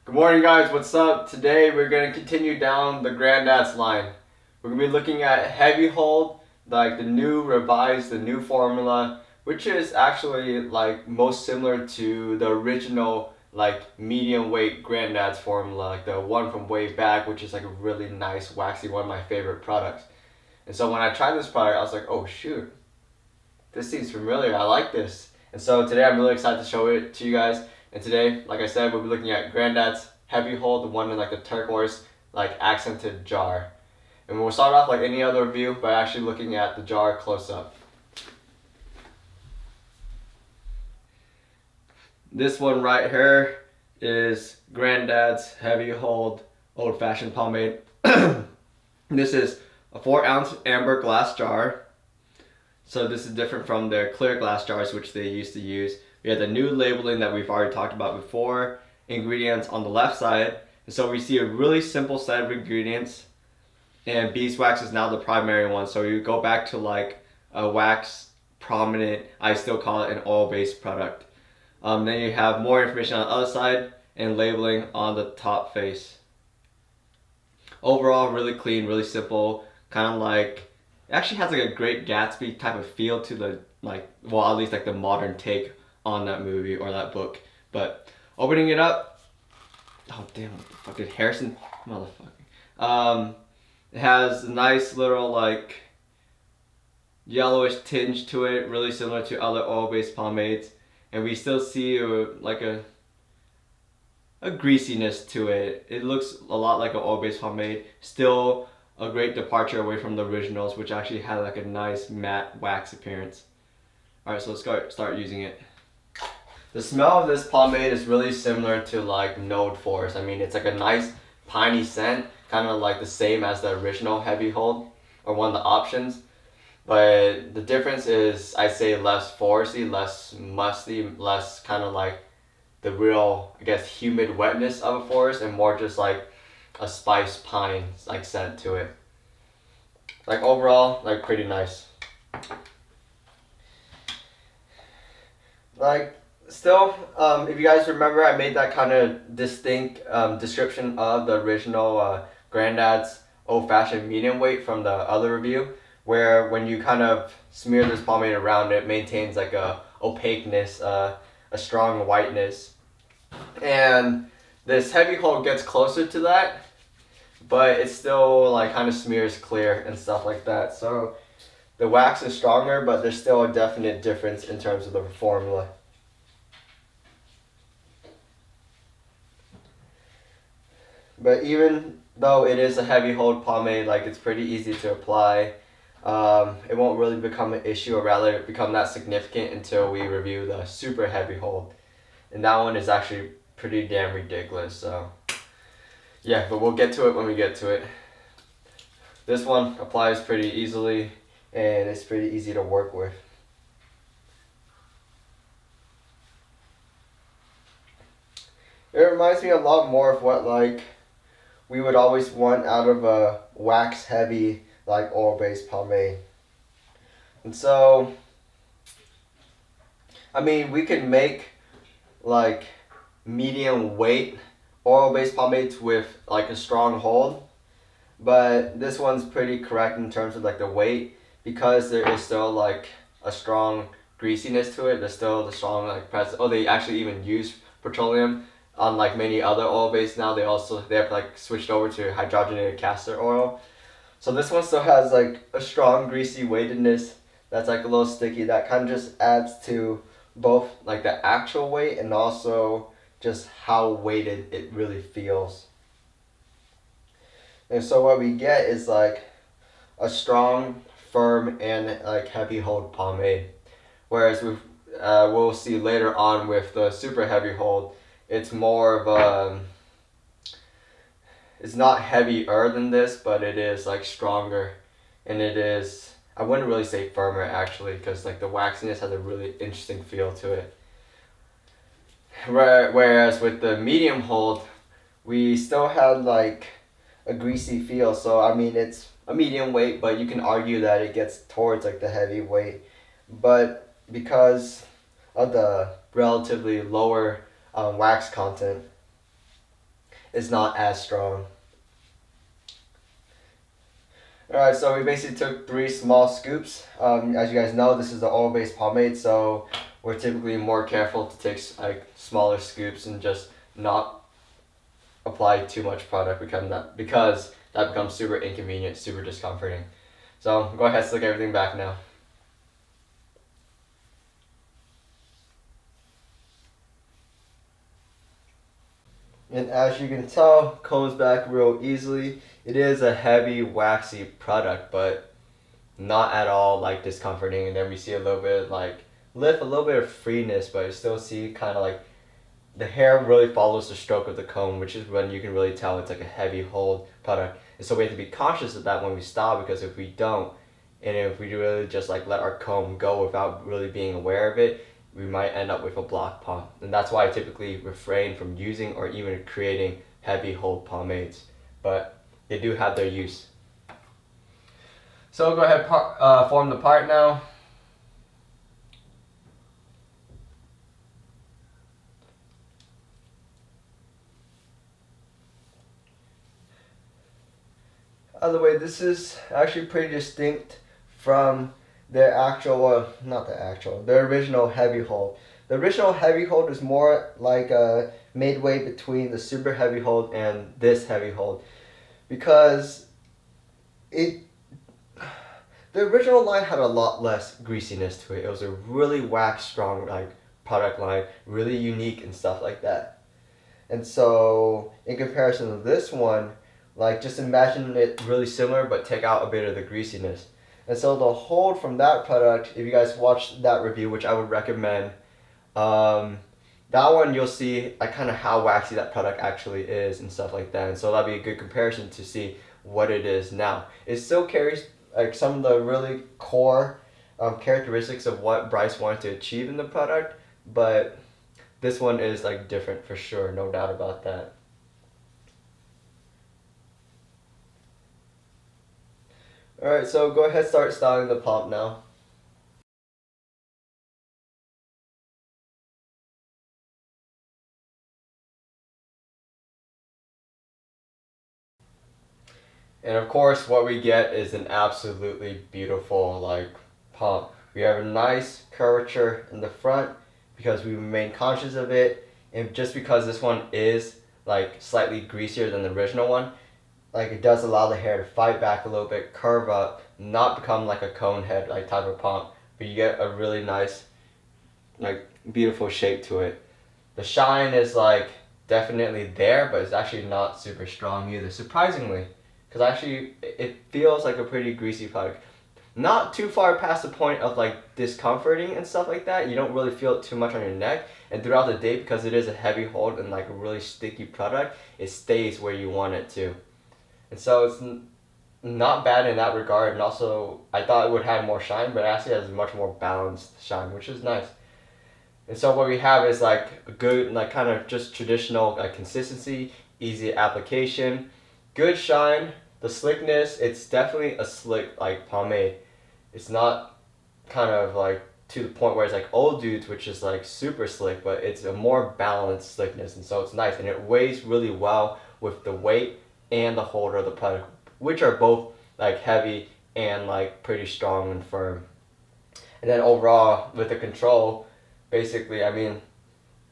Good morning, guys. What's up? Today we're going to continue down the Grandad's line. We're going to be looking at heavy hold, like the new revised, the new formula, which is actually like most similar to the original like medium weight Grandad's formula, like the one from way back, which is like a really nice waxy, one of my favorite products. And so when I tried this product, I was like, oh shoot, this seems familiar. I like this. And so today I'm really excited to show it to you guys. And today, like I said, we'll be looking at Grandad's heavy hold, the one in like the turquoise, like accented jar. And we'll start off like any other review by actually looking at the jar close up. This one right here is Grandad's heavy hold old fashioned pomade. This is a 4-ounce amber glass jar. So this is different from their clear glass jars which they used to use. We have the new labeling that we've already talked about before, ingredients on the left side. And so we see a really simple set of ingredients, and beeswax is now the primary one. So you go back to like a wax prominent, I still call it an oil-based product. Then you have more information on the other side and labeling on the top face. Overall, really clean, really simple, kind of like, it actually has like a Great Gatsby type of feel to the, like, well, at least like the modern take on that movie or that book. But opening it up, oh damn, what the fuck did Harrison, motherfucker. It has a nice little like yellowish tinge to it, really similar to other oil-based pomades. And we still see like a greasiness to it. It looks a lot like an oil-based pomade. Still a great departure away from the originals, which actually had like a nice matte wax appearance. Alright, so let's start using it. The smell of this pomade is really similar to like Node Force. I mean, it's like a nice piney scent, kind of like the same as the original heavy hold, or one of the options. But the difference is, I say, less foresty, less musty, less kind of like the real, I guess, humid wetness of a forest, and more just like a spice pine like scent to it. Like overall, like pretty nice. Like still, if you guys remember, I made that kind of distinct description of the original Grandad's old-fashioned medium weight from the other review, where when you kind of smear this pomade around, it maintains like a opaqueness, a strong whiteness. And this heavy hold gets closer to that, but it still like kind of smears clear and stuff like that. So the wax is stronger, but there's still a definite difference in terms of the formula. But even though it is a heavy hold pomade, like it's pretty easy to apply. It won't really become an issue, or rather become that significant until we review the super heavy hold. And that one is actually pretty damn ridiculous, so yeah, but we'll get to it when we get to it. This one applies pretty easily, and it's pretty easy to work with. It reminds me a lot more of what like we would always want out of a wax heavy like oil-based pomade. And so, I mean, we can make like medium weight oil-based pomades with like a strong hold, but this one's pretty correct in terms of like the weight, because there is still like a strong greasiness to it. There's still the strong like presence. Oh, they actually even use petroleum. Unlike many other oil-based now, they have like switched over to hydrogenated castor oil. So this one still has like a strong greasy weightedness that's like a little sticky, that kind of just adds to both like the actual weight and also just how weighted it really feels. And so what we get is like a strong, firm, and like heavy hold pomade. Whereas we'll see later on with the super heavy hold, it's more of a, it's not heavier than this, but it is like stronger, and it is, I wouldn't really say firmer actually, because like the waxiness has a really interesting feel to it. Whereas with the medium hold, we still had like a greasy feel. So I mean, it's a medium weight, but you can argue that it gets towards like the heavy weight. But because of the relatively lower wax content, is not as strong. Alright, so we basically took 3 small scoops. As you guys know, this is the oil-based pomade, so we're typically more careful to take like smaller scoops and just not apply too much product because that becomes super inconvenient, super discomforting. So go ahead, slick everything back now. And as you can tell, comes back real easily. It is a heavy, waxy product, but not at all like discomforting. And then we see a little bit like lift, a little bit of freeness, but you still see kind of like the hair really follows the stroke of the comb, which is when you can really tell it's like a heavy hold product. And so we have to be conscious of that when we style, because if we don't, and if we really just like let our comb go without really being aware of it, we might end up with a block pomp. And that's why I typically refrain from using or even creating heavy hold pomades. But they do have their use. So go ahead, form the part now. By the way, this is actually pretty distinct from their actual, the original heavy hold. The original heavy hold is more like a midway between the super heavy hold and this heavy hold, because the original line had a lot less greasiness to it. It was a really wax strong like product line, really unique and stuff like that. And so in comparison to this one, like just imagine it really similar but take out a bit of the greasiness. And so the hold from that product, if you guys watched that review, which I would recommend, that one you'll see like kind of how waxy that product actually is and stuff like that. And so that'd be a good comparison to see what it is now. It still carries like some of the really core characteristics of what Bryce wanted to achieve in the product, but this one is like different for sure, no doubt about that. Alright, so go ahead, start styling the pomp now. And of course, what we get is an absolutely beautiful like pomp. We have a nice curvature in the front because we remain conscious of it, and just because this one is like slightly greasier than the original one, like it does allow the hair to fight back a little bit, curve up, not become like a cone head like type of pomp, but you get a really nice like beautiful shape to it. The shine is like definitely there, but it's actually not super strong either, surprisingly, because actually it feels like a pretty greasy product. Not too far past the point of like discomforting and stuff like that. You don't really feel it too much on your neck, and throughout the day, because it is a heavy hold and like a really sticky product, it stays where you want it to. And so it's not bad in that regard. And also I thought it would have more shine, but it actually has a much more balanced shine, which is nice. And so what we have is like a good, like kind of just traditional like consistency, easy application, good shine. The slickness, it's definitely a slick like pomade. It's not kind of like to the point where it's like old dudes, which is like super slick, but it's a more balanced slickness, and so it's nice, and it weighs really well with the weight and the holder of the product, which are both like heavy and like pretty strong and firm. And then overall with the control, basically, I mean,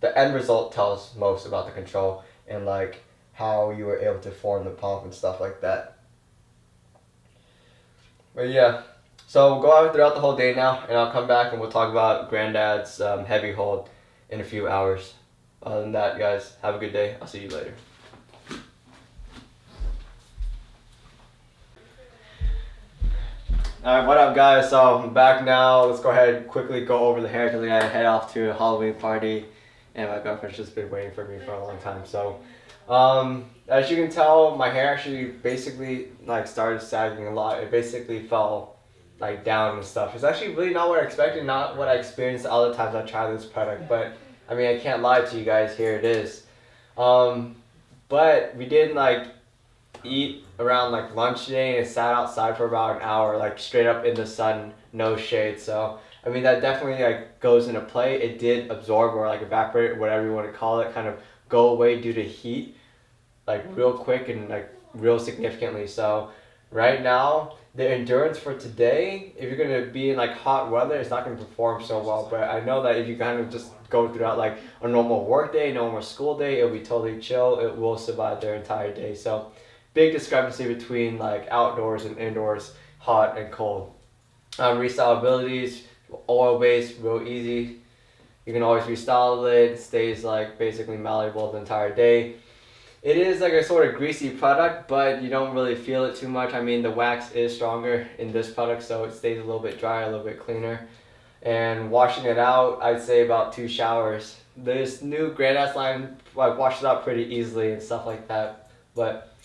the end result tells most about the control and like how you were able to form the pomp and stuff like that. But yeah, so we'll go out throughout the whole day now, and I'll come back and we'll talk about Granddad's heavy hold in a few hours. Other than that, guys, have a good day. I'll see you later. Alright, what up, guys? So I'm back now. Let's go ahead and quickly go over the hair because I gotta head off to a Halloween party, and my girlfriend's just been waiting for me for a long time. So, as you can tell, my hair actually basically like started sagging a lot. It basically fell like down and stuff. It's actually really not what I expected, not what I experienced the other times I tried this product. But I mean, I can't lie to you guys. Here it is. But we did like eat around like lunch today, and it sat outside for about an hour, like straight up in the sun, no shade. So I mean, that definitely like goes into play. It did absorb or like evaporate, whatever you want to call it, kind of go away due to heat. like real quick and like real significantly. So right now the endurance for today, if you're gonna be in like hot weather, it's not gonna perform so well. But I know that if you kind of just go throughout like a normal work day, normal school day, it'll be totally chill. It will survive their entire day. So big discrepancy between like outdoors and indoors, hot and cold. Restyle abilities, oil based, real easy. You can always restyle it. It stays like basically malleable the entire day. It is like a sort of greasy product, but you don't really feel it too much. I mean, the wax is stronger in this product, so it stays a little bit drier, a little bit cleaner. And washing it out, I'd say about 2 showers. This new Grandad's line like washes out pretty easily and stuff like that. But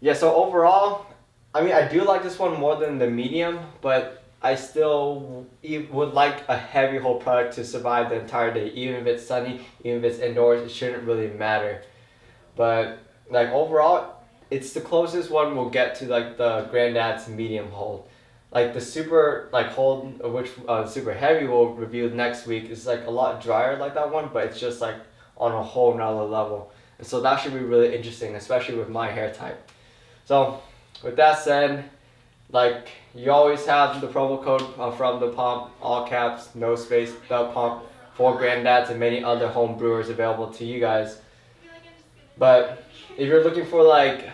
yeah, so overall, I mean, I do like this one more than the medium, but I still would like a heavy hold product to survive the entire day. Even if it's sunny, even if it's indoors, it shouldn't really matter. But like overall, it's the closest one we'll get to like the Grandad's medium hold. Like the super like hold, which super heavy we'll review next week, is like a lot drier like that one, but it's just like on a whole nother level. And so that should be really interesting, especially with my hair type. So with that said, like you always have the promo code from the Pomp, all caps, no space, the Pomp, for Grandad's and many other home brewers available to you guys. But if you're looking for like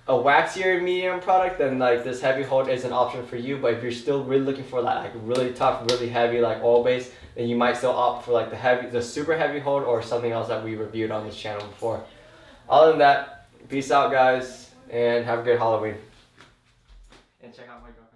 a waxier medium product, then like this heavy hold is an option for you. But if you're still really looking for that like really tough, really heavy like oil base, then you might still opt for like the super heavy hold or something else that we reviewed on this channel before. Other than that, peace out guys and have a good Halloween. And check out my girl.